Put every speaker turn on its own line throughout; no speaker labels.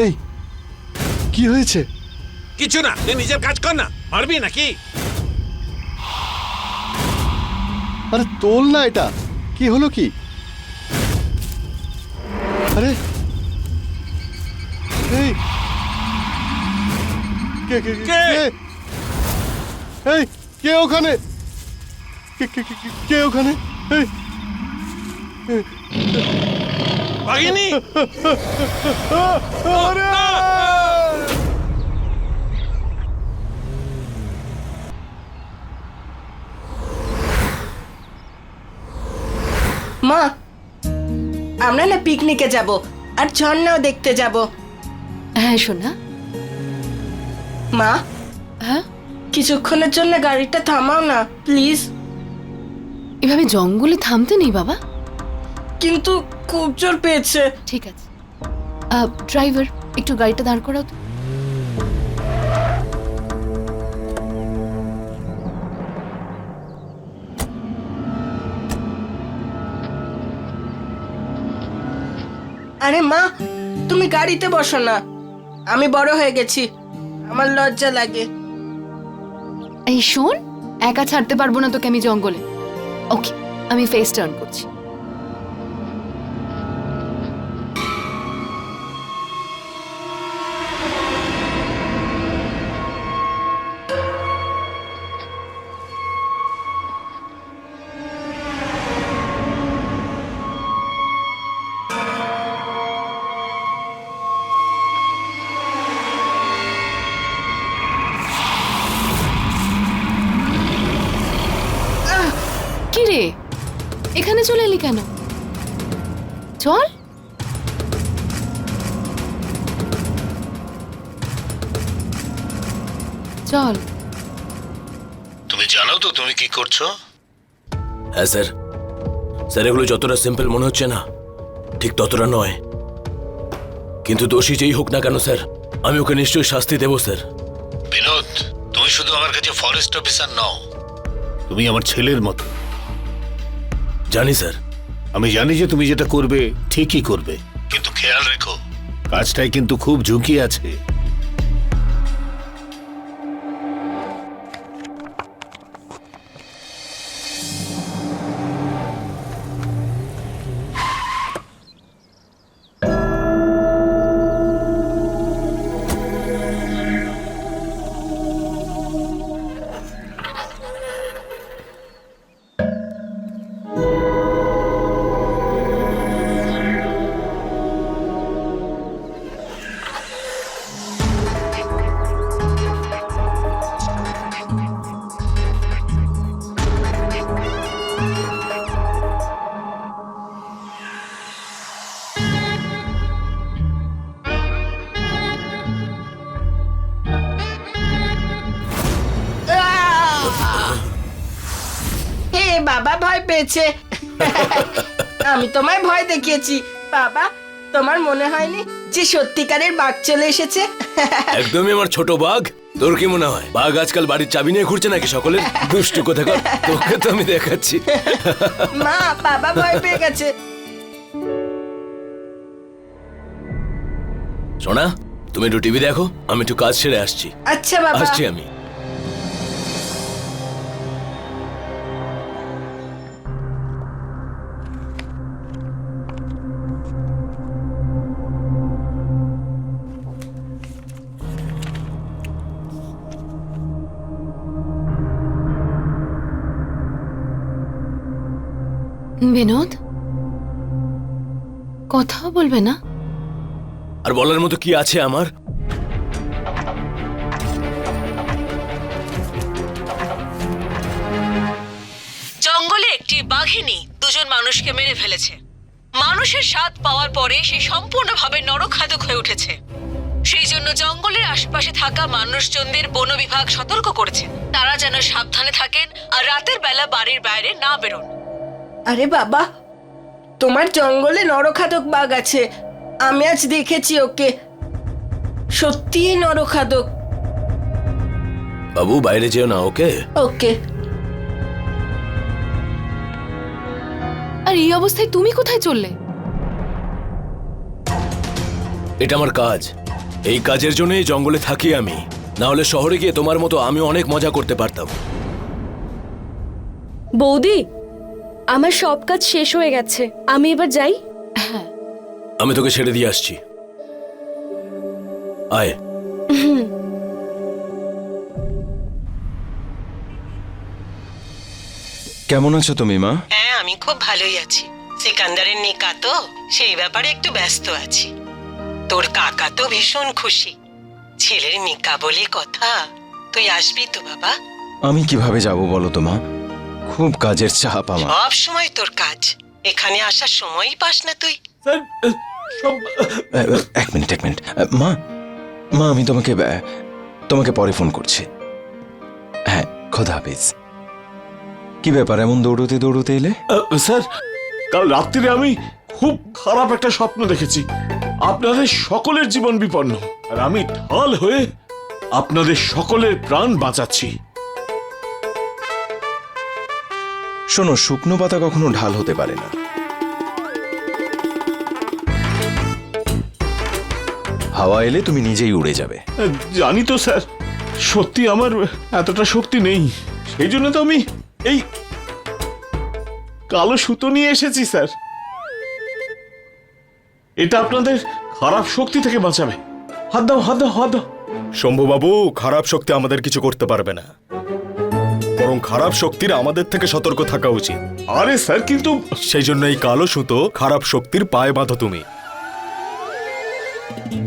এই কি হয়েছে?
কিছু না, তুই নিজের কাজ কর না। পারবি নাকি?
আরে তোল না, এটা কি হলো? কি আরে এই কে কে কে এই কে ওখানে? কে ওখানে? এই
বাঘিনী!
আরে
মা, আমরা না পিকনিকে যাব আর ঝর্ণাও দেখতে যাব।
হ্যাঁ সোনা।
মা,
হ্যাঁ,
কিছুক্ষণের জন্য গাড়িটা থামাও না প্লিজ।
এভাবে জঙ্গলে থামতে নেই বাবা।
কিন্তু খুব জোর পেয়েছে।
ঠিক আছে, ড্রাইভার একটু গাড়িটা দাঁড় করাও তো।
আরে মা, তুমি গাড়িতে বসো না। আমি বড় হয়ে গেছি, আমার লজ্জা লাগে।
এই শোন, একা ছাড়তে পারবো না তোকে আমি জঙ্গলে। ওকে, আমি ফেস টার্ন করছি। কি রে, এখানে চলে এলি কেন? চল। চল।
তুমি জানো তো তুমি কি করছো?
হ্যাঁ স্যার। স্যার, এগুলো যতটা সিম্পল মনে হচ্ছে না, ঠিক ততটা নয়। কিন্তু দোষী যেই হোক না কেন স্যার, আমি ওকে নিশ্চয়ই শাস্তি দেবো স্যার।
বিনোদ, তুমি শুধু আমার কাছে ফরেস্ট অফিসার নও, তুমি আমার ছেলের মতো।
জানি স্যার।
আমি জানি যে তুমি যেটা করবে ঠিকই করবে, কিন্তু খেয়াল রেখো কাজটায় কিন্তু খুব ঝুঁকি আছে।
হে বাবা, ভয় পেয়েছে। আমি তোমায় ভয় দেখিয়েছি বাবা। তোমার মনে হয়নি যে সত্যিকারের বাঘ চলে এসেছে?
একদমই আমার ছোট বাঘ। তোর কি মনে হয় বাঘ আজকাল বাড়ির চাবি নিয়ে ঘুরছে নাকি সকলের? দুষ্টু কোথাকার, তোকে তো আমি দেখাচ্ছি।
মা, বাবা ভয় পেয়ে গেছে।
সোনা, তুমি একটু টিভি দেখো, আমি একটু কাজ সেরে আসছি।
আচ্ছা বাবা।
আসছি আমি।
বিনোদ, কথাও বলবে না?
আর বলার মতো কি আছে আমার?
জঙ্গলে একটি বাঘিনী দুজন মানুষকে মেরে ফেলেছে। মানুষের স্বাদ পাওয়ার পরে সে সম্পূর্ণভাবে নরখাদক হয়ে উঠেছে। সেই জন্য জঙ্গলের আশেপাশে থাকা মানুষজনদের বন বিভাগ সতর্ক করেছে, তারা যেন সাবধানে থাকেন আর রাতের বেলা বাড়ির বাইরে না বেরোন।
আরে বাবা, তোমার জঙ্গলে নরখাদক বাঘ আছে। আমি আজ দেখেছি ওকে, সত্যিই নরখাদক।
বাবু, বাইরে যেও না, ওকে?
ওকে।
আর এই অবস্থায় তুমি কোথায় চললে?
এটা আমার কাজ। এই কাজের জন্যই জঙ্গলে থাকি আমি, না হলে শহরে গিয়ে তোমার মতো আমি অনেক মজা করতে পারতাম।
বৌদি, আমার সব কাজ শেষ হয়ে গেছে, আমি এবার যাই।
আমি তোকে ছেড়ে দিয়ে আসছি, আয়।
কেমন আছো তুমি মা?
হ্যাঁ, আমি খুব ভালোই আছি। সিকান্দারের নিকা তো, সেই ব্যাপারে একটু ব্যস্ত আছি। তোর কাকা তো ভীষণ খুশি, ছেলের নিকা বলে কথা। তুই আসবি তো বাবা?
আমি কিভাবে যাব বলো তো মা, খুব কাজের চাপ আমার।
সব সময় তোর কাজ, এখানে আসার সময়ই পাস না তুই।
এক মিনিট মা, আমি তোমাকে পরে ফোন করছি। হ্যাঁ, খোদা হাফেজ। কি ব্যাপার এমন দৌড়তে দৌড়তে এলে?
স্যার, কাল রাত্রিরে আমি খুব খারাপ একটা স্বপ্ন দেখেছি। আপনাদের সকলের জীবন বিপন্ন, আর আমি ঢাল হয়ে আপনাদের সকলের প্রাণ বাঁচাচ্ছি।
শোনো, শুকনো পাতা কখনো ঢাল হতে পারে না। হাওয়া এলে তুমি নিজেই উড়ে যাবে।
জানি তো স্যার, সত্যি আমার এতটা শক্তি নেই। সেই জন্য তো আমি এই কালো সুতো নিয়ে এসেছি স্যার। এটা আপনাদের খারাপ শক্তি থেকে বাঁচাবে। হাত দাও, হাত দাও, হাত দাও।
শম্ভুবাবু, খারাপ শক্তি আমাদের কিছু করতে পারবে না, বরং খারাপ শক্তির আমাদের থেকে সতর্ক থাকা উচিত।
আরে স্যার, কিন্তু
সেই জন্য এই কালো সুতো খারাপ শক্তির পায়ে বাঁধো তুমি।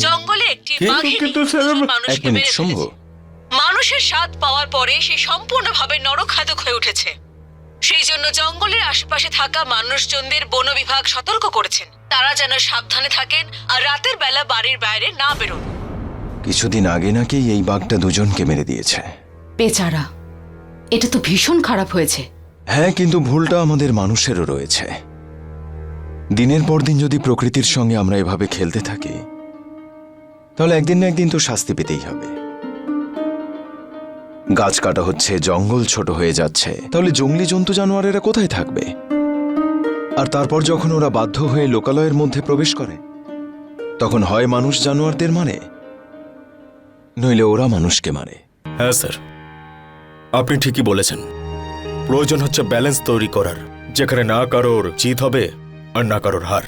জঙ্গলে একটি বাঘিনী
কিন্তু স্যার,
দুজন
এক
মানুষকে
মিনিট
মেরে
শম্ভু,
ফেলেছে। মানুষের স্বাদ পাওয়ার পরে সে সম্পূর্ণভাবে নরখাদক হয়ে উঠেছে। সেই জন্য জঙ্গলের আশেপাশে থাকা মানুষজনদের বন বিভাগ সতর্ক করেছেন, তারা যেন সাবধানে থাকেন আর রাতের বেলা বাড়ির বাইরে না বেরোন।
কিছুদিন আগে নাকি এই বাঘটা দুজনকে মেরে দিয়েছে।
বেচারা, এটা তো ভীষণ খারাপ হয়েছে।
হ্যাঁ, কিন্তু ভুলটা আমাদের মানুষেরও রয়েছে। দিনের পর দিন যদি প্রকৃতির সঙ্গে আমরা এভাবে খেলতে থাকি, তাহলে একদিন না একদিন তো শাস্তি পেতেই হবে। গাছ কাটা হচ্ছে, জঙ্গল ছোট হয়ে যাচ্ছে, তাহলে জঙ্গলি জন্তু জানোয়ারেরা কোথায় থাকবে? আর তারপর যখন ওরা বাধ্য হয়ে লোকালয়ের মধ্যে প্রবেশ করে, তখন হয় মানুষ জানোয়ারদের মারে, নইলে ওরা মানুষকে মারে।
হ্যাঁ স্যার, আপনি ঠিকই বলেছেন। প্রয়োজন হচ্ছে ব্যালেন্স তৈরি করার, যেখানে না কারোর জিত হবে আর না কারোর হার।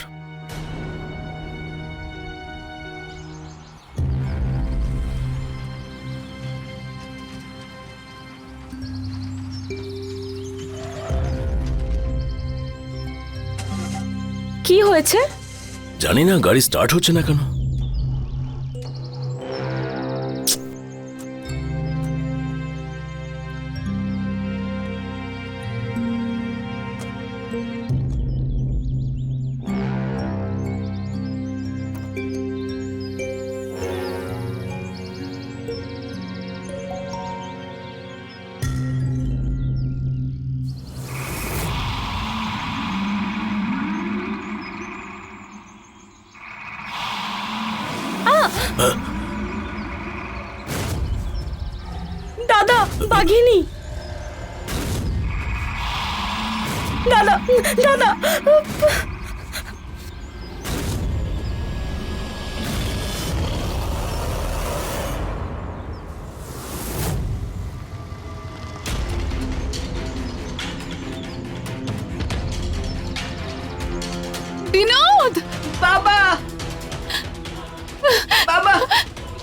কি হয়েছে?
জানি না, গাড়ি স্টার্ট হচ্ছে না কেন।
দাদা, বাঘিনী! দাদা, দাদা!
বিনোদ!
বাবা, বাবা,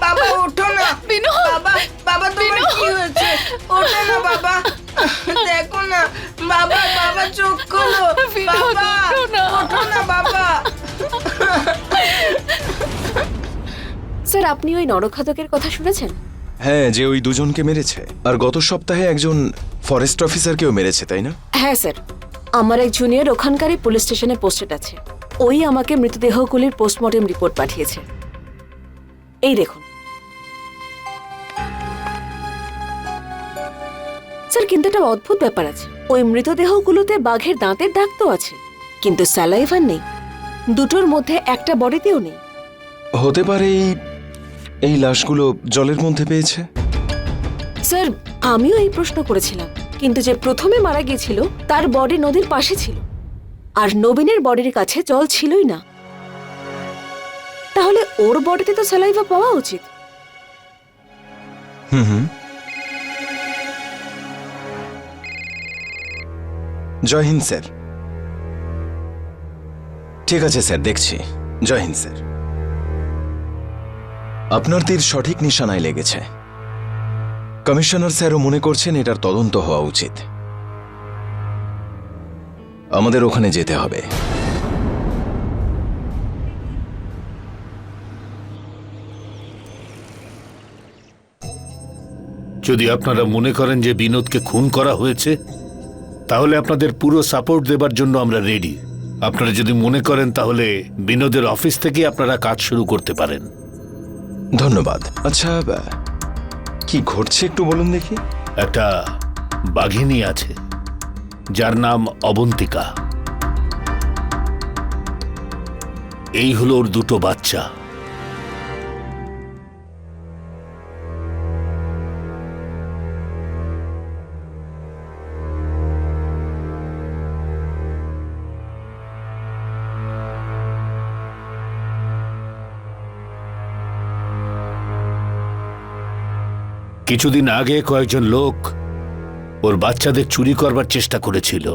বাবা ওঠো না।
বিনোদ!
বাবা, বাবা তোমার কি হয়েছে? ওঠো না বাবা, দেখো না বাবা, বাবা চোখ খোলো।
বিনোদ,
বাবা,
ওঠো না।
ওঠো না বাবা।
স্যার, আপনি ওই নরখাদকের কথা শুনেছেন?
হ্যাঁ, যে ওই দুজনকে মেরেছে, আর গত সপ্তাহে একজন ফরেস্ট অফিসারকেও মেরেছে, তাই না?
হ্যাঁ স্যার, আমার এক জুনিয়র ওখানকারই পুলিশ স্টেশনে পোস্টেড আছে। ওই আমাকে মৃতদেহগুলির পোস্টমর্টেম রিপোর্ট পাঠিয়েছে। এই দেখুন স্যার, কিন্তু একটা অদ্ভুত ব্যাপার আছে। ওই মৃতদেহগুলোতে বাঘের দাঁতের দাগ তো আছে, কিন্তু স্যালাইভার নেই। দুটোর মধ্যে একটা বডিতেও নেই।
হতে পারে এই লাশগুলো জলের মধ্যে পেয়েছে।
স্যার, আমিও এই প্রশ্ন করেছিলাম, কিন্তু যে প্রথমে মারা গিয়েছিল তার বডি নদীর পাশে ছিল, আর নবীনের বডির কাছে জল ছিলই না। তাহলে ওর বডিতে তো স্যালাইভা পাওয়া উচিত।
হুম। জয় হিন্দ স্যার। ঠিক আছে স্যার, দেখছি। জয় হিন্দ স্যার। আপনার তীর সঠিক নিশানায় লেগেছে। কমিশনার স্যারও মনে করছেন এটার তদন্ত হওয়া উচিত। আমাদের ওখানে যেতে হবে।
যদি আপনারা মনে করেন যে বিনোদকে খুন করা হয়েছে, তাহলে আপনাদের পুরো সাপোর্ট দেবার জন্য আমরা রেডি। আপনারা যদি মনে করেন তাহলে বিনোদের অফিস থেকে আপনারা কাজ শুরু করতে পারেন।
ধন্যবাদ। আচ্ছা, কি ঘটছে একটু বলুন দেখি।
একটা বাঘিনী আছে যার নাম অবন্তিকা। এই হলো ওর দুটো বাচ্চা। কিছুদিন আগে কয়েকজন লোক ওর বাচ্চাদের চুরি করবার চেষ্টা করেছিল।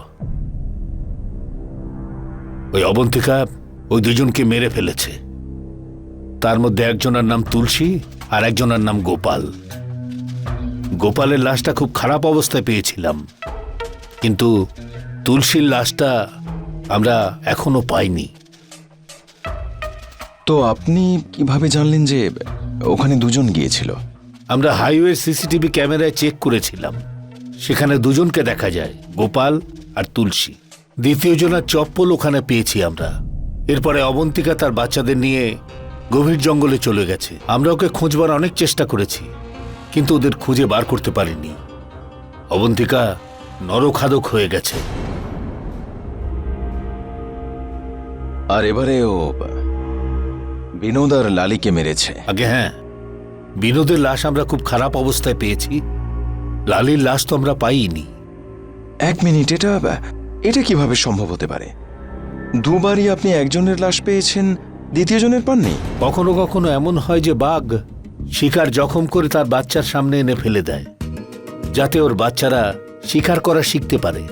ওই অবন্তিকা ওই দুজনকে মেরে ফেলেছে। তার মধ্যে একজনের নাম তুলসী আর একজনের নাম গোপাল। গোপালের লাশটা খুব খারাপ অবস্থায় পেয়েছিলাম, কিন্তু তুলসীর লাশটা আমরা এখনো পাইনি।
তো আপনি কিভাবে জানলেন যে ওখানে দুজন গিয়েছিল?
আমরা হাইওয়ে সিসিটিভি ক্যামেরায় চেক করেছিলাম, সেখানে দুজনকে দেখা যায়, গোপাল আর তুলসী। দ্বিতীয় জনের চপ্পল ওখানে পেয়েছি আমরা। এরপরে অবন্তিকা তার বাচ্চাদের নিয়ে গভীর জঙ্গলে চলে গেছে। আমরা ওকে খোঁজবার অনেক চেষ্টা করেছি, কিন্তু ওদের খুঁজে বার করতে পারিনি। অবন্তিকা নরখাদক হয়ে গেছে।
আর এবারে ও বিনোদ আর লালিকে মেরেছে।
আগে হ্যাঁ, বিনোদের লাশ আমরা খুব খারাপ অবস্থায় পেয়েছি, লালির লাশ তো আমরা পাইনি।
এক মিনিট, এটা কিভাবে সম্ভব হতে পারে? দুবারই আপনি একজনের লাশ পেয়েছেন, দ্বিতীয় জনের পাননি?
কখনো কখনো এমন হয় যে বাঘ শিকার জখম করে তার বাচ্চার সামনে এনে ফেলে দেয়, যাতে ওর বাচ্চারা শিকার করা শিখতে পারে।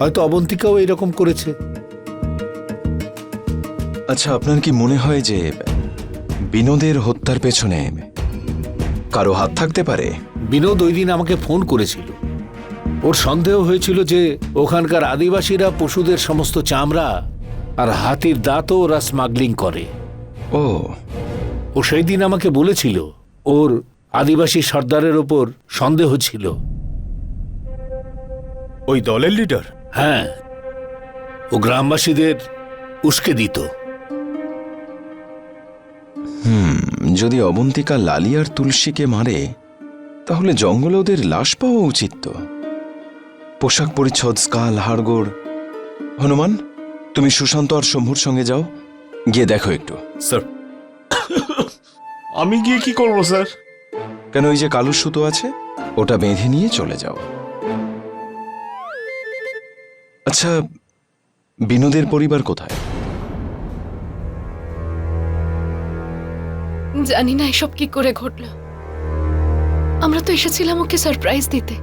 হয়তো অবন্তিকাও এরকম করেছে।
আচ্ছা, আপনার কি মনে হয় যে বিনোদের হত্যার পেছনে কারো হাত থাকতে পারে?
বিনোদ ওই দিন আমাকে ফোন করেছিল। ওর সন্দেহ হয়েছিল যে ওখানকার আদিবাসীরা পশুদের সমস্ত চামড়া আর হাতির দাঁতও ওরা স্মাগলিং করে। ও সেই দিন আমাকে বলেছিল ওর আদিবাসী সর্দারের ওপর সন্দেহ ছিল।
ওই দলের লিডার?
হ্যাঁ, ও গ্রামবাসীদের উস্কে দিত।
যদি অবন্তিকা লালি আর তুলসীকে মারে, তাহলে জঙ্গলে ওদের লাশ পাওয়া উচিত তো। পোশাক পরিচ্ছদ, স্কাল, হাড়গোড়। হনুমান, তুমি সুশান্ত আর শম্ভুর সঙ্গে যাও, গিয়ে দেখো একটু।
স্যার।
আমি গিয়ে কি করব স্যার?
কেন, ওই যে কালো সুতো আছে, ওটা বেঁধে নিয়ে চলে যাও। আচ্ছা, বিনোদের পরিবার কোথায়?
জানি না এসব কি করে ঘটলো। আমরা তো এসেছিলাম ওকে সারপ্রাইজ দিতে,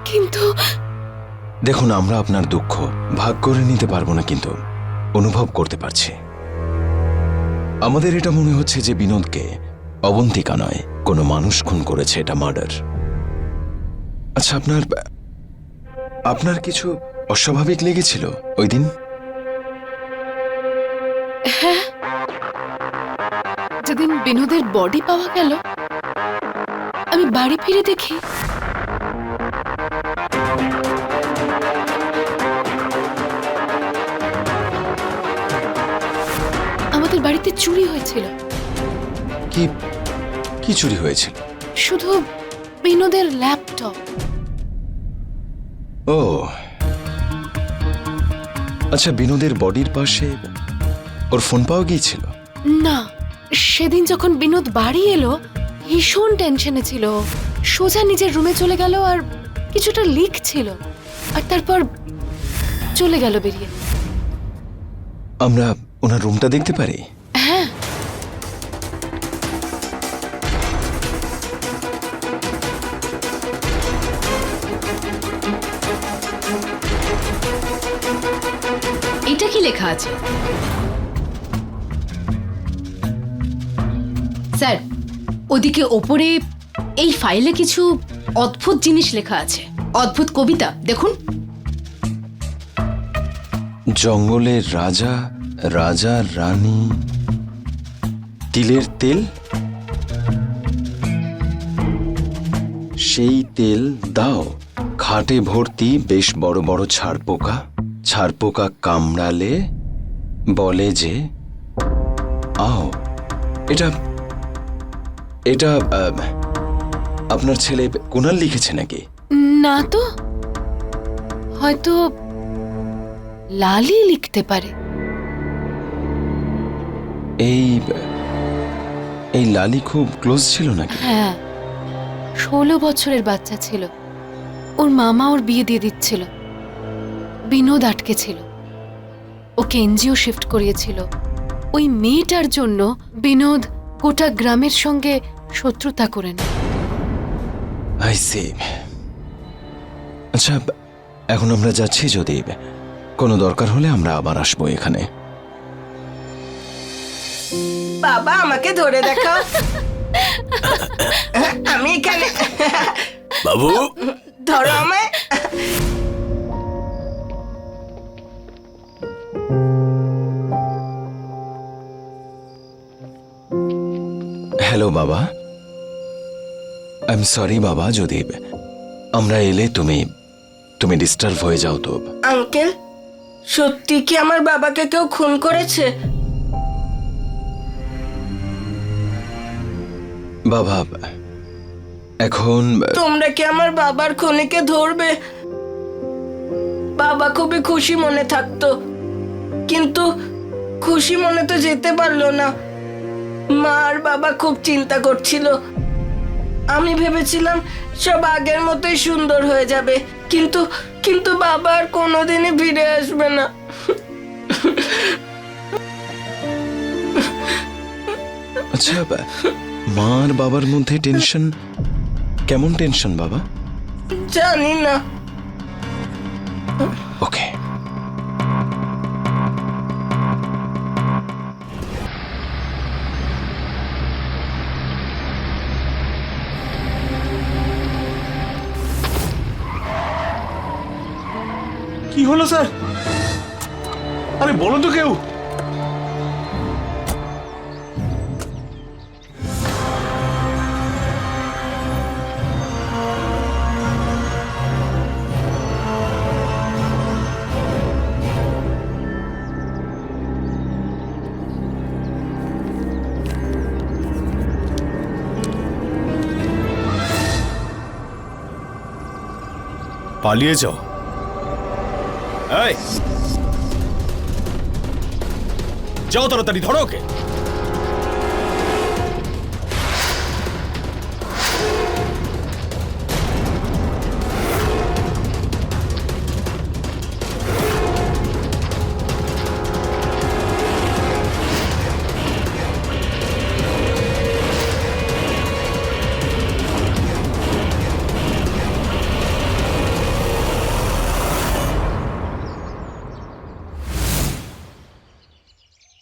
কিন্তু
দেখুন, আমরা আপনার দুঃখ ভাগ করে নিতে পারবো না, কিন্তু অনুভব করতে পারছি। আমাদের এটা মনে হচ্ছে যে বিনোদকে অবন্তিকা নয়, কোনো মানুষ খুন করেছে। এটা মার্ডার। আচ্ছা, আপনার কিছু অস্বাভাবিক লেগেছিল ওই দিন?
হ্যাঁ, যেদিন বিনোদের বডি পাওয়া গেল, আমি বাড়ি ফিরে দেখি আমাদের বাড়িতে চুরি হয়েছিল।
কি চুরি হয়েছিল?
শুধু বিনোদের ল্যাপটপ।
ও আচ্ছা, বিনোদের বডির পাশে ওর ফোন পাওয়া গিয়েছিল?
না, সেদিন যখন বিনোদ বাড়ি এলো ভীষণ টেনশনে ছিল। সোজা নিজের রুমে চলে গেল আর কিছুটা লিখছিল, আর তারপর চলে গেল বেরিয়ে।
আমরা ওনার রুমটা দেখতে পারি?
হ্যাঁ,
এটা কি লেখা আছে? স্যার, ওদিকে ওপরে এই ফাইলে কিছু অদ্ভুত জিনিস লেখা আছে, অদ্ভুত কবিতা দেখুন।
জঙ্গলের রাজা, রাজা রানী, তিলের তেল, সেই তেল দাও, খাটে ভর্তি বেশ বড় বড় ছাড়পোকা, ছাড়পোকা কামড়ালে বলে যে আও। এটা এটা আপনার ছেলে কুনাল লিখেছে নাকি?
না তো, হয়তো লালি লিখতে পারে।
এই এই লালি খুব ক্লোজ ছিল নাকি?
হ্যাঁ, 16 বছরের বাচ্চা ছিল। ওর মামা ওর বিয়ে দিয়ে দিচ্ছিল। বিনোদ আটকে ছিল, ওকে এনজিও শিফট করিয়েছিল। ওই মেয়েটার জন্য বিনোদ গোটা গ্রামের সঙ্গে শত্রুতা করে নেয়।
I see. আচ্ছা, এখন আমরা যাচ্ছি। যদি কোনো দরকার হলে আমরা আবার আসবো এখানে।
বাবা আমাকে ধরে দেখাও। আমি এখানে।
বাবু,
ধরো আমায়।
হ্যালো বাবা, আই এম সরি বাবা, যদি আমরা এলে তুমি ডিস্টার্ব হয়ে যাও তো।
আঙ্কেল, সত্যি কি আমার বাবাকে কেউ খুন করেছে?
বাবা, এখন
তোমরা কি আমার বাবার খুনিকে ধরবে? বাবা খুবই খুশি মনে থাকতো, কিন্তু খুশি মনে তো যেতে পারলো না। মা আর বাবা খুব চিন্তা করছিল। আমি ভেবেছিলাম সব আগের মতোই সুন্দর হয়ে যাবে, কিন্তু কিন্তু বাবা আর কোনোদিনই ফিরে আসবে না।
আচ্ছা, মা আর বাবার মধ্যে টেনশন, কেমন টেনশন বাবা?
জানি না।
ওকে।
কি হলো স্যার? আরে বলো তো কেউ।
পালিয়ে যাও। এই, যাও তাড়াতাড়ি, ধরো ওকে।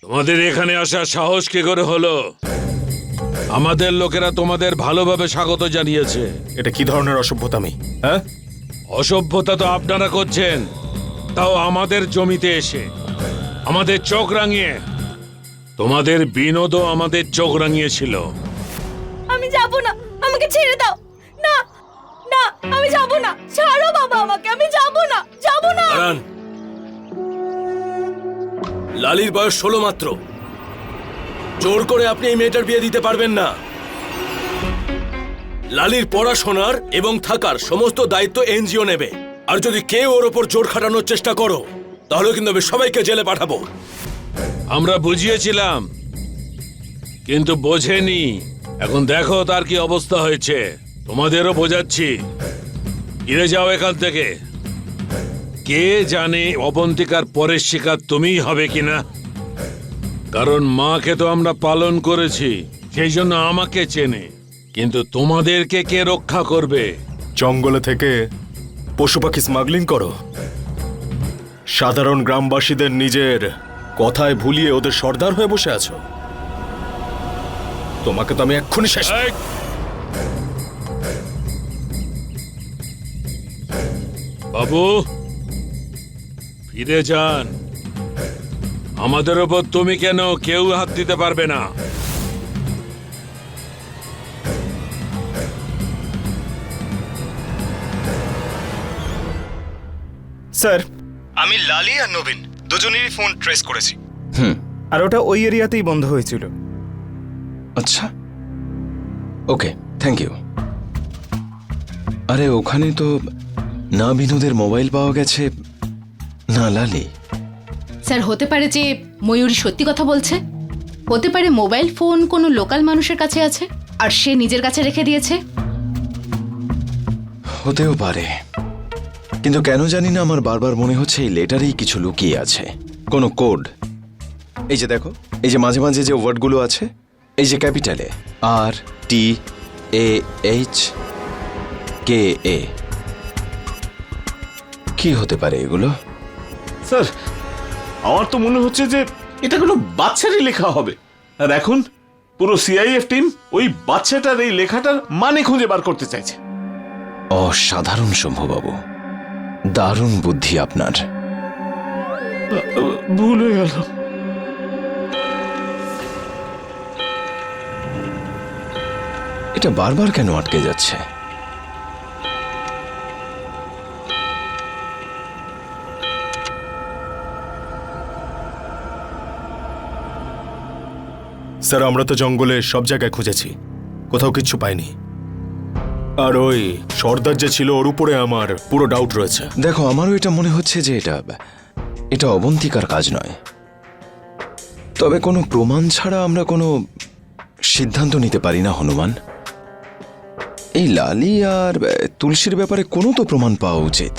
তোমাদের এখানে আসার সাহস কি করে হলো? আমাদের লোকেরা তোমাদের ভালোভাবে স্বাগত জানিয়েছে।
এটা কি ধরনের অসভ্যতামি? হ্যাঁ,
অসভ্যতা তো আপনারা করছেন, তাও আমাদের জমিতে এসে, আমাদের চোখ রাঙিয়ে। তোমাদের বিনোদও আমাদের চোখ রাঙিয়েছিল।
আমি যাব না, আমাকে ছেড়ে দাও। না না, আমি যাব না, ছাড়ো বাবা আমাকে, আমি যাব না, যাব না।
দাঁড়ান, লালির বয়স 16 মাত্র। জোর করে আপনি এই মেয়েটার বিয়ে দিতে পারবেন না। লালির পড়াশোনার এবং থাকার সমস্ত দায়িত্ব এনজিও নেবে। আর যদি কেউ ওর ওপর জোর খাটানোর চেষ্টা করো, তাহলে কিন্তু আমি সবাইকে জেলে পাঠাবো।
আমরা বুঝিয়েছিলাম, কিন্তু বোঝেনি। এখন দেখো তার কি অবস্থা হয়েছে। তোমাদেরও বোঝাচ্ছি, ফিরে যাও এখান থেকে। কে জানে অবন্তিকার পরের শিকার তুমিই হবে কিনা। কারণ মাকে তো আমরা পালন করেছি, সেই জন্য আমাকে চেনে। কিন্তু তোমাদেরকে কে রক্ষা করবে?
জঙ্গলে থেকে পশু পাখি স্মাগলিং করো, সাধারণ গ্রামবাসীদের নিজের কথায় ভুলিয়ে ওদের সর্দার হয়ে বসে আছো। তোমাকে তো আমি এক্ষুনি শেষ।
এই! বাবু, ফিরে যান। আমাদের ওপর তুমি কেন? কেউ হাত দিতে পারবে না।
স্যার, আমি লালি আর নবীন দুজনেরই ফোন ট্রেস করেছি।
আর
ওটা ওই এরিয়াতেই বন্ধ হয়েছিল।
আচ্ছা, ওকে, থ্যাংক ইউ। আরে ওখানে তো না বিনোদের মোবাইল পাওয়া গেছে, না লালি।
স্যার, হতে পারে যে ময়ূরী সত্যি কথা বলছে। হতে পারে মোবাইল ফোন কোনো লোকাল মানুষের কাছে আছে আর সে নিজের কাছে রেখে দিয়েছে।
হতেও পারে, কিন্তু কেন জানি না আমার বারবার মনে হচ্ছে এই লেটারেই কিছু লুকিয়ে আছে, কোনো কোড। এই যে দেখো, এই যে মাঝে মাঝে যে ওয়ার্ডগুলো আছে, এই যে ক্যাপিটালে RTAHKA, কি হতে পারে এগুলো?
স্যার, আমার তো মনে হচ্ছে যে এটা কোনো বাচ্চারই লেখা হবে। আর এখন পুরো সিআইএফ টিম ওই বাচ্চাটার এই লেখাটার মানে খুঁজে বার করতে চাইছে।
অসাধারণ শম্ভুবাবু, দারুণ বুদ্ধি আপনার।
ভুল হয়ে গেল।
এটা বারবার কেন আটকে যাচ্ছে?
স্যার, আমরা তো জঙ্গলে সব জায়গায় খুঁজেছি, কোথাও কিচ্ছু পাইনি। আর ওই সর্দার যে ছিল ওর উপরে আমার পুরো ডাউট রয়েছে।
দেখো, আমারও এটা মনে হচ্ছে যে এটা অবন্তিকার কাজ নয়। তবে কোনো প্রমাণ ছাড়া আমরা কোনো সিদ্ধান্ত নিতে পারি না হনুমান। এই লালি আর তুলসীর ব্যাপারে কোনো তো প্রমাণ পাওয়া উচিত।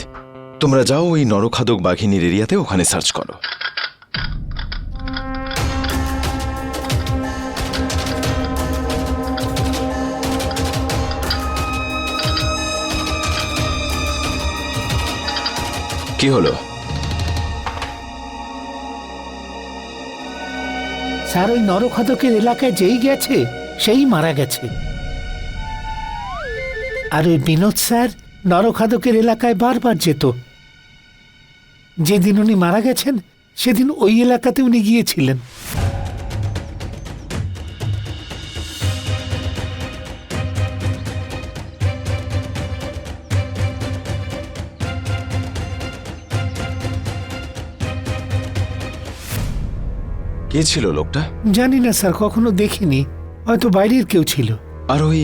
তোমরা যাও ওই নরখাদক বাঘিনীর এরিয়াতে, ওখানে সার্চ করো। কি হলো?
স্যার, ওই নরখাদকের এলাকায় যেই গেছে সেই মারা গেছে। আর ওই বিনোদ স্যার নরখাদকের এলাকায় বারবার যেত। যেদিন উনি মারা গেছেন সেদিন ওই এলাকাতে উনি গিয়েছিলেন।
কে ছিল লোকটা?
জানি না স্যার, কখনো দেখিনি, হয়তো বাইরের কেউ ছিল।
আর ওই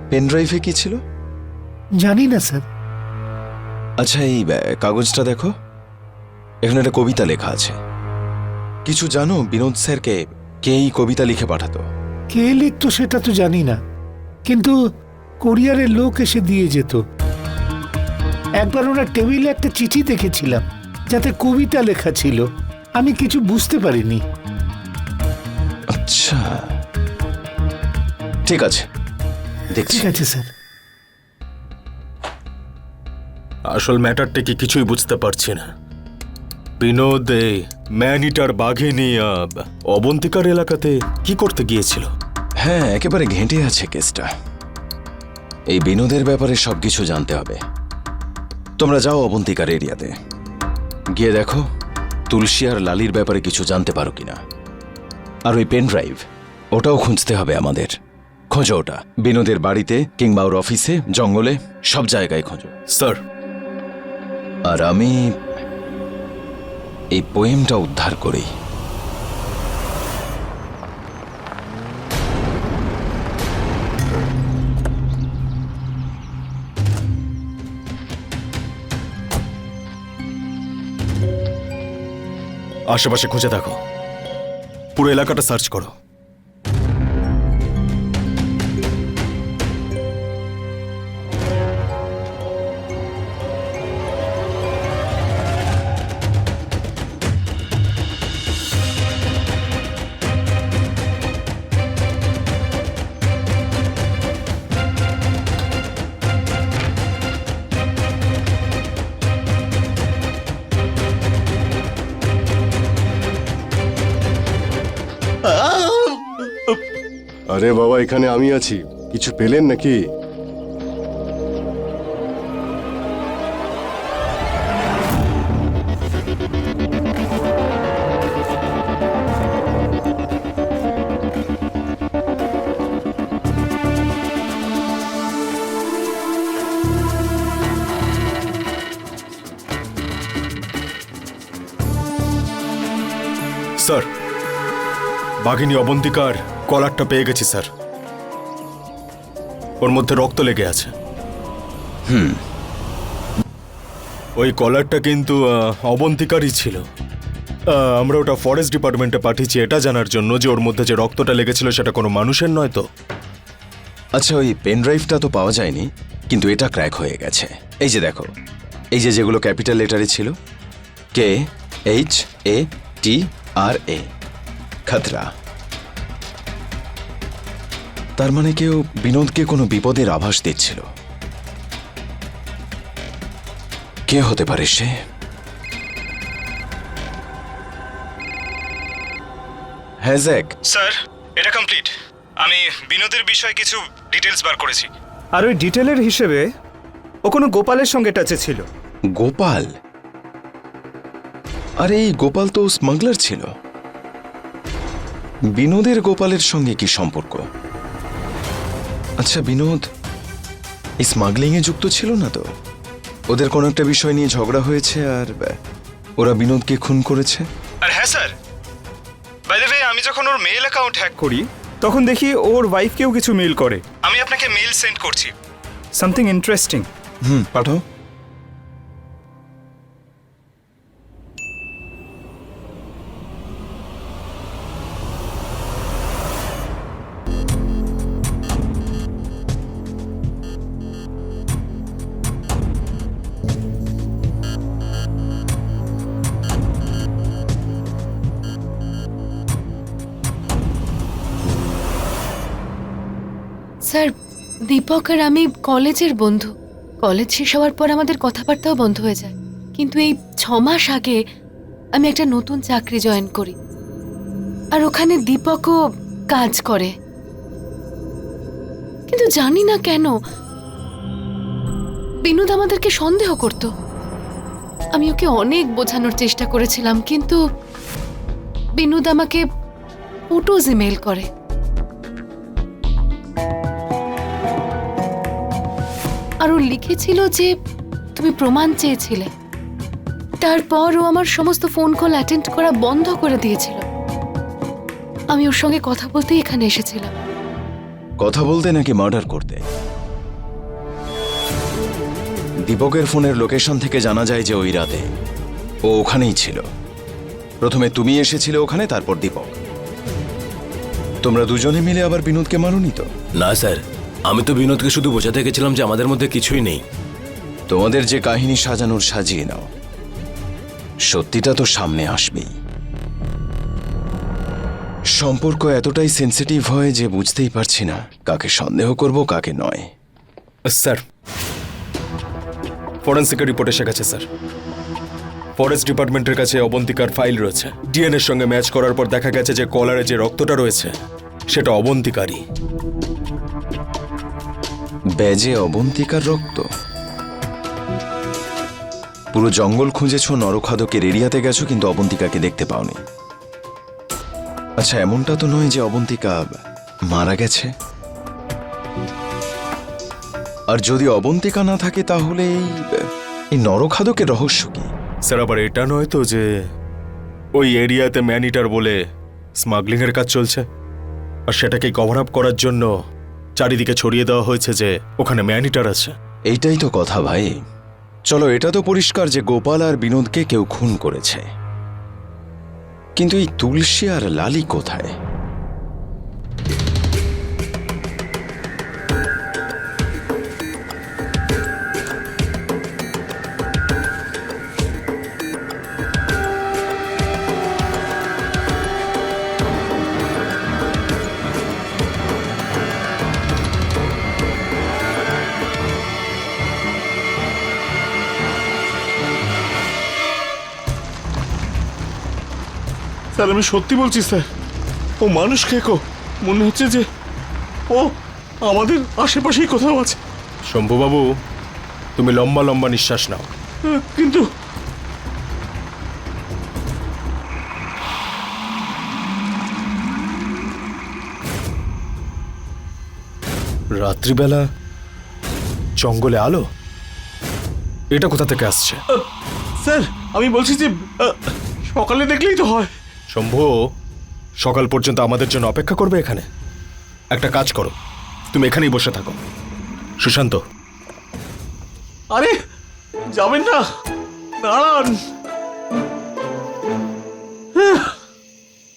পেন ড্রাইভে কি ছিল?
জানি না স্যার।
আচ্ছা, এই কাগজটা দেখো, এখানে একটা কবিতা লেখা আছে। কিছু জানো বিনোদ স্যারকে কে এই কবিতা লিখে পাঠাতো?
কে লিখতো সেটা তো জানি না, কিন্তু কোরিয়ারের লোক এসে দিয়ে যেত। একবার ওনার টেবিলে একটা চিঠি দেখেছিলাম যাতে কবিতা লেখা ছিল, আমি কিছু বুঝতে পারিনি।
আচ্ছা, ঠিক আছে, দেখছি।
ঠিক আছে স্যার।
আসল ম্যাটারটা কি কিছুই বুঝতে পারছি না। বিনোদ এই ম্যান ইটার বাঘিনী অবন্তিকার এলাকাতে কি করতে গিয়েছিল?
হ্যাঁ, একেবারে ঘেঁটে আছে কেসটা। এই বিনোদের ব্যাপারে সবকিছু জানতে হবে। তোমরা যাও অবন্তিকার এরিয়াতে, গিয়ে দেখো তুলসী আর লালির ব্যাপারে কিছু জানতে পারো কিনা। আর ওই পেন ড্রাইভ, ওটাও খুঁজতে হবে আমাদের। খোঁজো ওটা, বিনোদের বাড়িতে কিংবা ওর অফিসে, জঙ্গলে, সব জায়গায় খোঁজো।
স্যার।
আর আমি এই পোয়েমটা উদ্ধার করি।
আশেপাশে খুঁজে দেখো, পুরো এলাকাটা সার্চ করো।
আরে বাবা, এখানে আমি আছি। কিছু পেলেন নাকি?
স্যার, বাঘিনী অবন্তিকার কলারটা পেয়ে গেছি স্যার। ওর মধ্যে রক্ত লেগে আছে। ওই কলারটা কিন্তু অবন্তিকারই ছিল। আমরা ওটা ফরেস্ট ডিপার্টমেন্টে পাঠিয়েছি এটা জানার জন্য যে ওর মধ্যে যে রক্তটা লেগেছিল সেটা কোনো মানুষের নয় তো।
আচ্ছা, ওই পেন ড্রাইভটা তো পাওয়া যায়নি, কিন্তু এটা ক্র্যাক হয়ে গেছে। এই যে দেখো, এই যে যেগুলো ক্যাপিটাল লেটারে ছিল, KHATRA, খতরা। তার মানে কেউ বিনোদকে কোনো বিপদের আভাস দিচ্ছিল। কে হতে পারে সে? হ্যাঁ জ্যাক।
স্যার, এটা কমপ্লিট। আমি বিনোদের বিষয়ে কিছু ডিটেলস বার করেছি।
আর ওই ডিটেলের হিসেবে ও কোনো গোপালের সঙ্গে টাচে ছিল।
গোপাল? আরে এই গোপাল তো স্মাগলার ছিল। বিনোদের গোপালের সঙ্গে কি সম্পর্ক? আচ্ছা, বিনোদ এই স্মাগলিং এ যুক্ত ছিল না তো? ওদের কোনো একটা বিষয় নিয়ে ঝগড়া হয়েছে আর ওরা বিনোদকে খুন করেছে।
আর হ্যাঁ স্যার, বাই দ্য ওয়ে, আমি যখন ওর মেইল অ্যাকাউন্ট হ্যাক
করি তখন দেখি ওর ওয়াইফকেও কিছু মেল করে।
আমি আপনাকে মেইল সেন্ড করছি।
Something interesting.
পাঠাও।
স্যার, দীপক আর আমি কলেজের বন্ধু। কলেজ শেষ হওয়ার পর আমাদের কথাবার্তাও বন্ধ হয়ে যায়, কিন্তু এই 6 মাস আগে আমি একটা নতুন চাকরি জয়েন করি, আর ওখানে দীপকও কাজ করে। কিন্তু জানি না কেন বিনোদ আমাদেরকে সন্দেহ করত। আমি ওকে অনেক বোঝানোর চেষ্টা করেছিলাম, কিন্তু বিনোদ আমাকে ফটোজ ইমেল করে। আর ও লিখেছিল যে তুমি প্রমাণ চেয়েছিলে। তারপর ও আমার সমস্ত ফোন কল অ্যাটেন্ড করা বন্ধ করে দিয়েছিল। আমি ওর সঙ্গে কথা বলতে এখানে এসেছিলাম।
কথা বলতে নাকি মার্ডার করতে? দীপকের ফোনের লোকেশন থেকে জানা যায় যে ওই রাতে ও ওখানেই ছিল। প্রথমে তুমি এসেছিলে ওখানে, তারপর দীপক। তোমরা দুজনে মিলে আবার বিনোদকে মারোনি তো?
না স্যার, আমি তো বিনোদকে শুধু বোঝাতে গেছিলাম যে আমাদের মধ্যে কিছুই নেই।
তোমাদের যে কাহিনী সাজানোর সাজিয়ে নাও, সত্যিটা তো সামনে আসবেই। সম্পর্ক এতটাই সেন্সিটিভ হয় যে বুঝতেই পারছি না কাকে সন্দেহ করব কাকে নয়।
স্যার, ফরেন্সিকের রিপোর্ট এসে গেছে স্যার। ফরেস্ট ডিপার্টমেন্টের কাছে অবন্তিকার ফাইল রয়েছে। ডিএনএর সঙ্গে ম্যাচ করার পর দেখা গেছে যে কলারে যে রক্তটা রয়েছে সেটা অবন্তিকারই।
ব্যাজে অবন্তিকার রক্ত? পুরো জঙ্গল খুঁজেছো, নরখাদকের এরিয়াতে গেছো, কিন্তু অবন্তিকাকে দেখতে পাওনি। আচ্ছা, এমনটা তো নয় যে অবন্তিকা মারা গেছে? আর যদি অবন্তিকা না থাকে তাহলে এই নরখাদকের রহস্য কি?
স্যার, আবার এটা নয় তো যে ওই এরিয়াতে ম্যানিটার বলে স্মাগলিং এর কাজ চলছে, আর সেটাকে কভার আপ করার জন্য চারিদিকে ছড়িয়ে দেওয়া হয়েছে যে ওখানে ম্যানিটার আছে।
এইটাই তো কথা ভাই। চলো, এটা তো পরিষ্কার যে গোপাল আর বিনোদকে কেউ খুন করেছে, কিন্তু এই তুলসী আর লালি কোথায়?
স্যার, আমি সত্যি বলছি স্যার, ও মানুষ খেকো। মনে হচ্ছে যে ও আমাদের আশেপাশেই কোথাও আছে।
শম্ভুবাবু, তুমি লম্বা লম্বা নিঃশ্বাস নাও।
কিন্তু
রাত্রিবেলা জঙ্গলে আলো, এটা কোথা থেকে আসছে?
স্যার আমি বলছি যে সকালে দেখলেই তো হয়।
শম্ভু, সকাল পর্যন্ত আমাদের জন্য অপেক্ষা করবে এখানে? একটা কাজ করো, তুমি এখানেই বসে থাকো। সুশান্ত,
আরে যাবেন না, দাঁড়ান।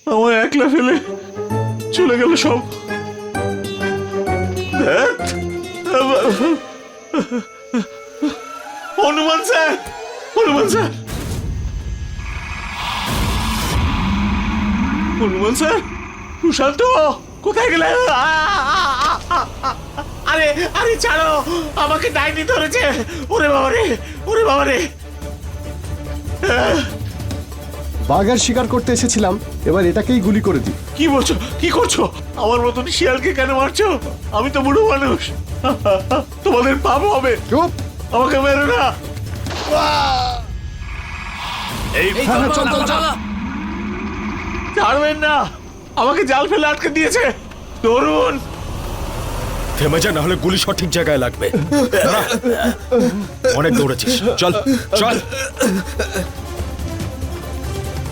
আমায় একলা ফেলে চলে গেল সব। ধ্যাৎ। Hanuman sir, Hanuman sir, Hanuman sir, Sushanta কোথায় গেলে? আরে আরে ছাড়ো, আমাকে ডাইনি ধরেছে। ওরে বাবারে, ওরে বাবারে।
বাঘের শিকার করতে এসেছিলাম, এবার এটাকেই গুলি করে দিই।
কি বলছো, কি করছো? আমার মতন শিয়ালকে কেন মারছো? আমি তো বুড়ো মানুষ, তোমাদের পাপ হবে।
চুপ,
আমাকে মেরো না। ছাড়বেন না, আমাকে জাল ফেলে আটকে দিয়েছে। তরুণ,
থেমে যা, না হলে গুলি সঠিক জায়গায় লাগবে। দাঁড়া। অনেক দৌড়েছিস, চল চল।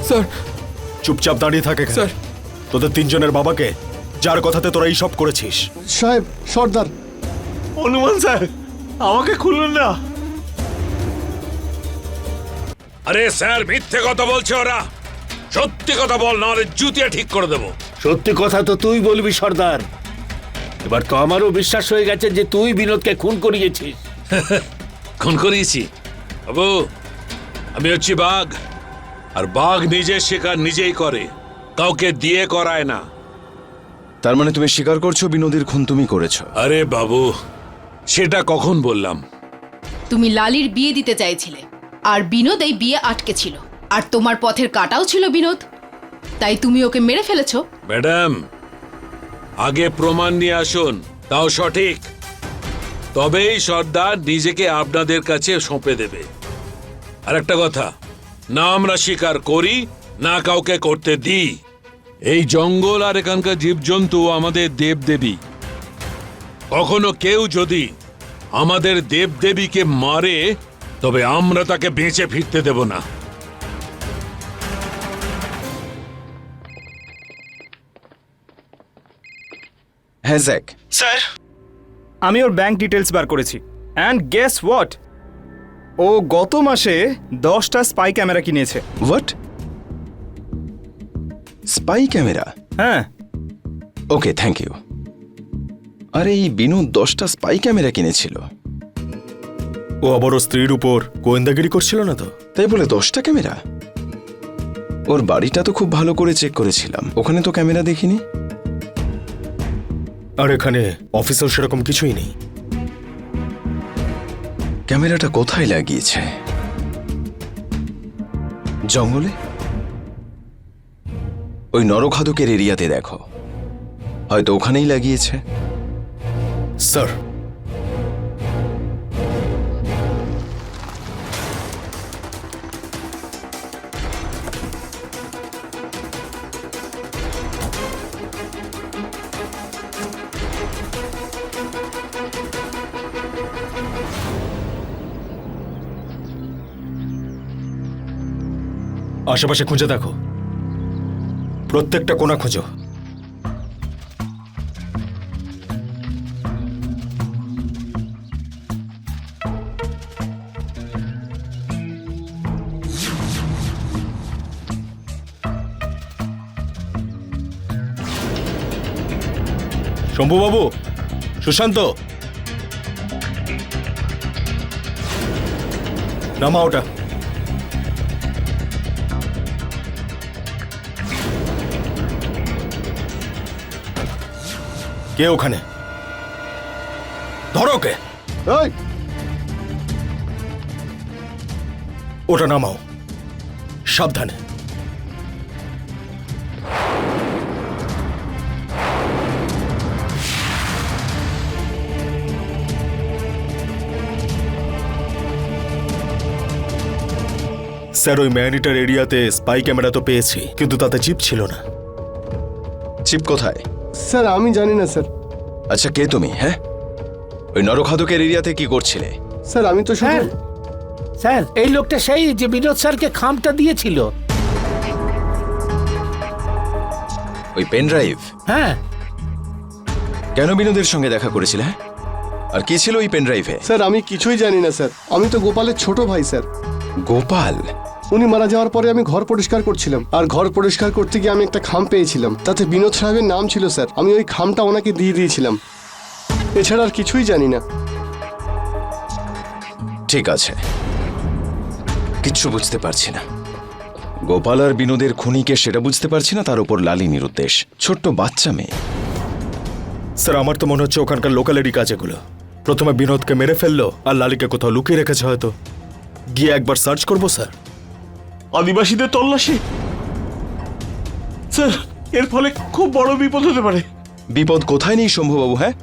স্যার,
চুপচাপ দাঁড়িয়ে থাকে স্যার। তোদের তিনজনের বাবাকে, যার কথাতে তোরা এই সব করেছিস।
সাহেব, সর্দার।
হনুমান স্যার, আমাকে খুলুন না।
আরে স্যার, মিথ্যে কথা বলছে ওরা। সত্যি কথা বল, নাহলে জুতিয়ে ঠিক করে দেবো।
সত্যি কথা তো তুই বলবি সর্দার। এবার তো আমারও বিশ্বাস হয়ে গেছে যে তুই বিনোদকে খুন করিয়েছিস।
খুন করিয়েছি বাবু? আমি হচ্ছি বাঘ, আর বাঘ নিজের শিকার নিজেই করে, কাউকে দিয়ে করায় না।
তার মানে তুমি স্বীকার করছো বিনোদের খুন তুমি করেছো?
আরে বাবু, সেটা কখন বললাম?
তুমি লালির বিয়ে দিতে চাইছিলে, আর বিনোদ এই বিয়ে আটকে ছিল, আর তোমার পথের কাটাও ছিল বিনোদ, তাই তুমি ওকে মেরে ফেলেছো।
ম্যাডাম, আগে প্রমাণ নিয়ে আসুন, তাও সঠিক, তবেই সর্দার নিজেকে আপনাদের কাছে সঁপে দেবে। আর একটা কথা, না আমরা স্বীকার করি, না কাউকে করতে দিই। এই জঙ্গল আর এখানকার জীবজন্তু আমাদের দেবদেবী। কখনো কেউ যদি আমাদের দেবদেবীকে মারে, তবে আমরা তাকে বেঁচে ফিরতে দেব না।
হ্যাঁ জ্যাক।
স্যার,
আমি ওর ব্যাংক ডিটেলস বার করেছি, অ্যান্ড গেস হোয়াট, ও গত মাসে 10টা স্পাই ক্যামেরা কিনেছে।
হোয়াট? Spy camera?
হ্যাঁ।
ওকে, থ্যাংক ইউ। আরে এই বিনোদ 10টা স্পাই ক্যামেরা কিনেছিল?
ও আবার ওর স্ত্রীর উপর গোয়েন্দাগিরি করছিল না তো?
তাই বলে 10টা ক্যামেরা? ওর বাড়িটা তো খুব ভালো করে চেক করেছিলাম, ওখানে তো ক্যামেরা দেখিনি।
আর এখানে অফিসেও সেরকম কিছুই নেই।
ক্যামেরাটা কোথায় লাগিয়েছে? জঙ্গলে? ওই নরখাদকের এরিয়াতে দেখো, হয়তো ওখানেই লাগিয়েছে।
স্যার, আশেপাশে খুঁজে দেখো, প্রত্যেকটা কোণা খোঁজো। শম্ভুবাবু, সুশান্ত, নামা ওটা। কে ওখানে? ধরো কে। ওটা নামাও, সাবধানে। স্যার ওই ম্যানিটার এরিয়াতে স্পাই ক্যামেরা তো পেয়েছি, কিন্তু তাতে চিপ ছিল না।
চিপ কোথায়?
স্যার আমি জানি না স্যার।
আচ্ছা, কে তুমি? হ্যাঁ, ওই নরখাদকের এরিয়াতে কি করছিলে?
স্যার আমি তো শুধু
স্যার এই লোকটা সেই যে বিনোদ স্যারকে খামটা দিয়েছিল।
ওই পেন ড্রাইভ?
হ্যাঁ।
কেন বিনোদের সঙ্গে দেখা করেছিলে? হ্যাঁ, আর কি ছিল ওই পেন ড্রাইভে?
স্যার আমি কিছুই জানি না স্যার। আমি তো গোপালের ছোট ভাই স্যার।
গোপাল?
উনি মারা যাওয়ার পরে আমি ঘর পরিষ্কার করছিলাম, আর ঘর পরিষ্কার করতে গিয়ে আমি একটা খাম পেয়েছিলাম, তাতে বিনোদ সাহেবের নাম ছিল স্যার। আমি ওই খামটা ওনাকে দিয়ে দিয়েছিলাম, এছাড়া আর কিছুই জানি না।
ঠিক আছে, কিচ্ছু বুঝতে পারছি না। গোপাল আর বিনোদের খুনিকে সেটা বুঝতে পারছি না, তার উপর লালিনীর উদ্দেশ্য। ছোট্ট বাচ্চা মেয়ে।
স্যার আমার তো মনে হচ্ছে ওখানকার লোকালেরই কাজ এগুলো। প্রথমে বিনোদকে মেরে ফেললো আর লালিকে কোথাও লুকিয়ে রেখেছে হয়তো। গিয়ে একবার সার্চ করবো স্যার।
আদিবাসীদের তল্লাশি? স্যার এর ফলে খুব বড় বিপদ হতে পারে।
বিপদ কোথায় নেই শম্ভুবাবু? হ্যাঁ,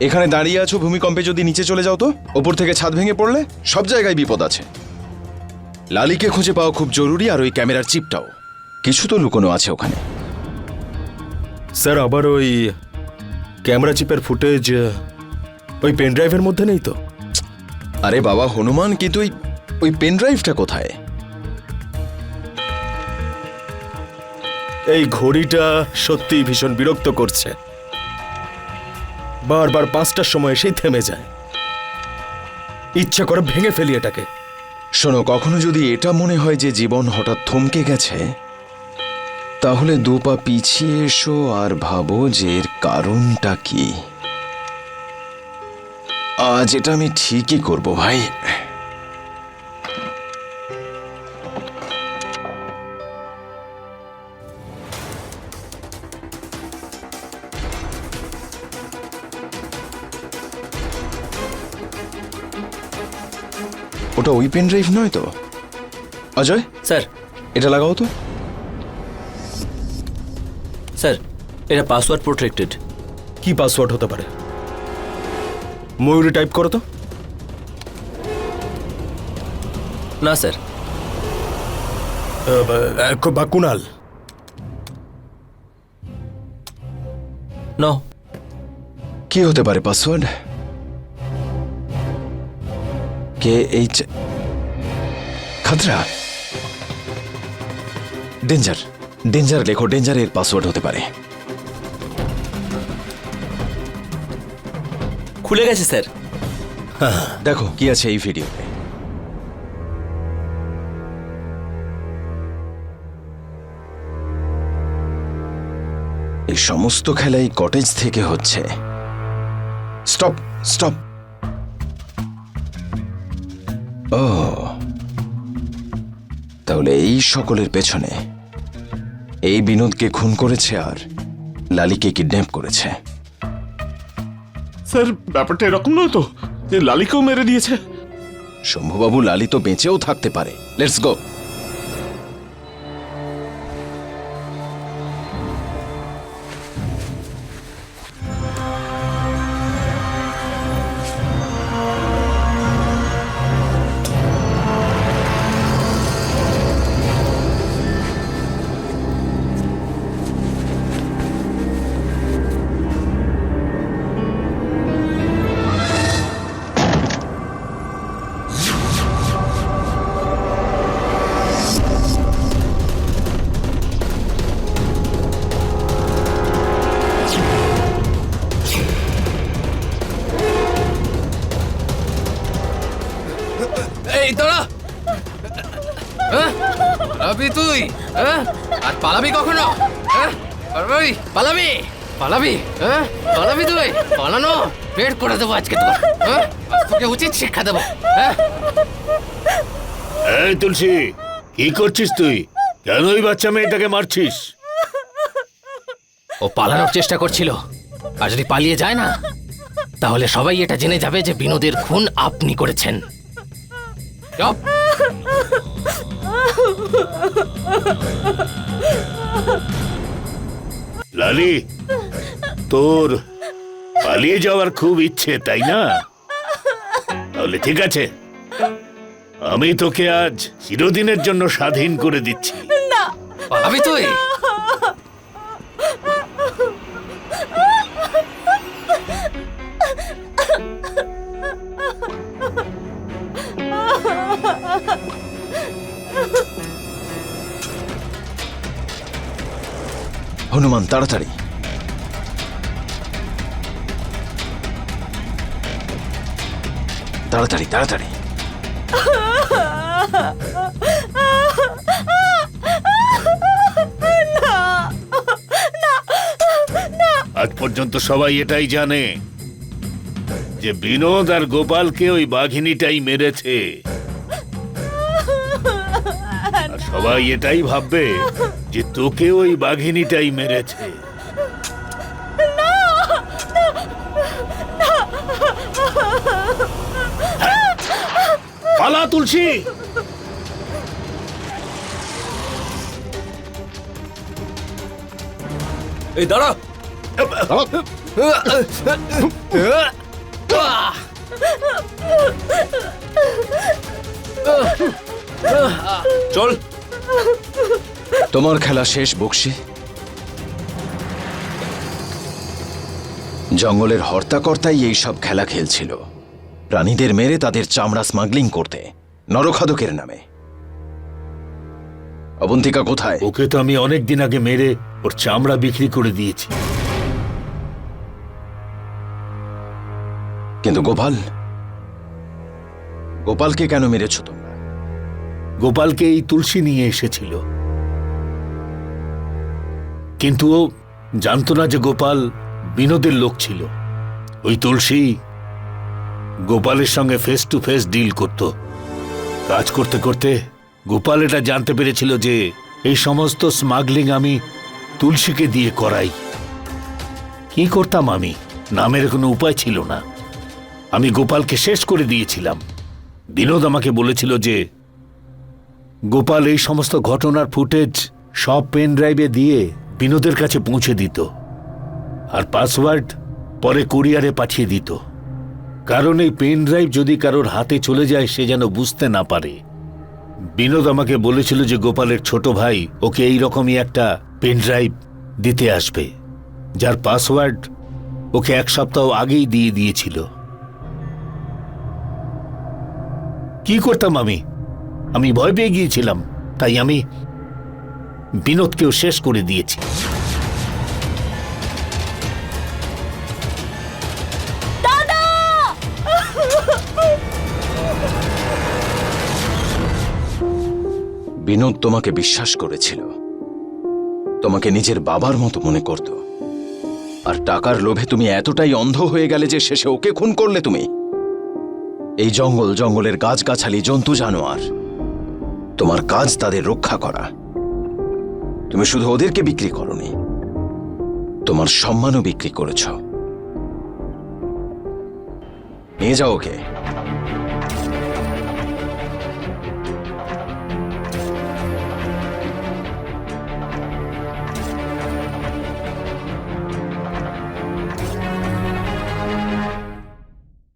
এখানে দাঁড়িয়ে আছো, ভূমিকম্পে যদি নিচে চলে যাও তো? ওপর থেকে ছাদ ভেঙে পড়লে? সব জায়গায় বিপদ আছে। লালিকে খুঁজে পাওয়া খুব জরুরি, আর ওই ক্যামেরার চিপটাও। কিছু তো লুকোনো আছে ওখানে।
স্যার আবার ওই ক্যামেরা চিপের ফুটেজ ওই পেন ড্রাইভের মধ্যে নেই তো?
আরে বাবা হনুমান, কিন্তু ওই পেন ড্রাইভটা কোথায়?
এই ঘড়িটা সত্যি ভীষণ বিরক্ত করছে। বারবার 5টার সময় এসেই থেমে যায়। ইচ্ছা করে ভেঙে ফেলি এটাকে।
শোনো, কখনো যদি এটা মনে হয় যে জীবন হঠাৎ থমকে গেছে, তাহলে 2 পা পিছিয়ে এসো আর ভাবো যে এর কারণটা কি। আজ এটা আমি ঠিকই করব ভাই। ওটা ওই পেন ড্রাইভ নয় তো? অজয়
স্যার,
এটা লাগাও তো।
স্যার এটা পাসওয়ার্ড প্রোটেক্টেড।
কি পাসওয়ার্ড হতে পারে? ময়ূরী টাইপ করো তো।
না স্যার।
বা কুনাল?
নো।
কি হতে পারে password? KH Khatra? Danger. Danger লেখো, ডেঞ্জারের পাসওয়ার্ড হতে পারে।
খুলে গেছে স্যার।
দেখো কি আছে এই ভিডিওতে। এই সমস্ত খেলাই কটেজ থেকে হচ্ছে। Stop stop. ও, তাহলে এই সকলের পেছনে এই বিনোদকে খুন করেছে আর লালিকে কিডন্যাপ করেছে।
স্যার ব্যাপারটা এরকম নয় তো যে লালিকেও মেরে দিয়েছে?
শম্ভুবাবু, লালি তো বেঁচেও থাকতে পারে। Let's go.
এই তোরা পালাবি তুই? আর পালাবি কখনো? পালাবি পালাবি পালাবি পালাবি তুই? পালানো বের করে দেবো আজকে তোর। তোকে উচিত শিক্ষা দেবো।
এই তুলসী, কি করছিস তুই? কেন ওই বাচ্চা মেয়েটাকে মারছিস?
ও পালানোর চেষ্টা করছিল, আর যদি পালিয়ে যায় না তাহলে সবাই এটা জেনে যাবে যে বিনোদের খুন আপনি করেছেন।
লালি, তোর পালিয়ে যাওয়ার খুব ইচ্ছে তাই না? তাহলে ঠিক আছে, আমি তোকে আজ চিরদিনের জন্য স্বাধীন করে দিচ্ছি।
পালাবি তুই?
হনুমান তাড়াতাড়ি। তাড়াতাড়ি তাড়াতাড়ি।
আজ পর্যন্ত সবাই এটাই জানে যে বিনোদ আর গোপালকে ওই বাঘিনীটাই মেরেছে। আর সবাই এটাই ভাববে যে তোকে ওই বাঘিনীটাই মেরেছে। পালা তুলসী।
এই দাঁড়া। চল।
তোমার খেলা শেষ বক্সি। জঙ্গলের হর্তাকর্তাই এই সব খেলা খেলছিল, প্রাণীদের মেরে তাদের চামড়া স্মাগলিং করতে, নরখাদকের নামে। অবন্তিকা কোথায়?
ওকে তো আমি অনেক দিন আগে মেরে ওর চামড়া বিক্রি করে দিয়েছি।
কিন্তু গোপাল, গোপালকে কেন মেরেছ তোমরা?
গোপালকে এই তুলসী নিয়ে এসেছিল, কিন্তু ও জানতো না যে গোপাল বিনোদের লোক ছিল। ওই তুলসী গোপালের সঙ্গে ফেস টু ফেস ডিল করত। কাজ করতে করতে গোপাল এটা জানতে পেরেছিল যে এই সমস্ত স্মাগলিং আমি তুলসীকে দিয়ে করাই। কি করতাম আমি? নামের কোনো উপায় ছিল না। আমি গোপালকে শেষ করে দিয়েছিলাম। বিনোদ আমাকে বলেছিল যে গোপাল এই সমস্ত ঘটনার ফুটেজ সব পেন ড্রাইভে দিয়ে বিনোদের কাছে পৌঁছে দিত, আর পাসওয়ার্ড পরে কুরিয়ারে পাঠিয়ে দিত। কারণ এই পেন ড্রাইভ যদি কারোর হাতে চলে যায় সে যেন বুঝতে না পারে। বিনোদ আমাকে বলেছিল যে গোপালের ছোট ভাই ওকে এই রকমই একটা পেন ড্রাইভ দিতে আসবে, যার পাসওয়ার্ড ওকে এক সপ্তাহ আগেই দিয়ে দিয়েছিল। কি করতাম আমি ভয় পেয়ে গিয়েছিলাম, তাই আমি বিনোদকেও শেষ করে দিয়েছি।
বিনোদ তোমাকে বিশ্বাস করেছিল, তোমাকে নিজের বাবার মতো মনে করত, আর টাকার লোভে তুমি এতটাই অন্ধ হয়ে গেলে যে শেষে ওকে খুন করলে তুমি। এই জঙ্গল, জঙ্গলের গাছগাছালি, জন্তু জানোয়ার, তোমার কাজ তাদের রক্ষা করা। তুমি শুধু ওদেরকে বিক্রি করনি, তোমার সম্মানও বিক্রি করেছ। নিয়ে যাও ওকে।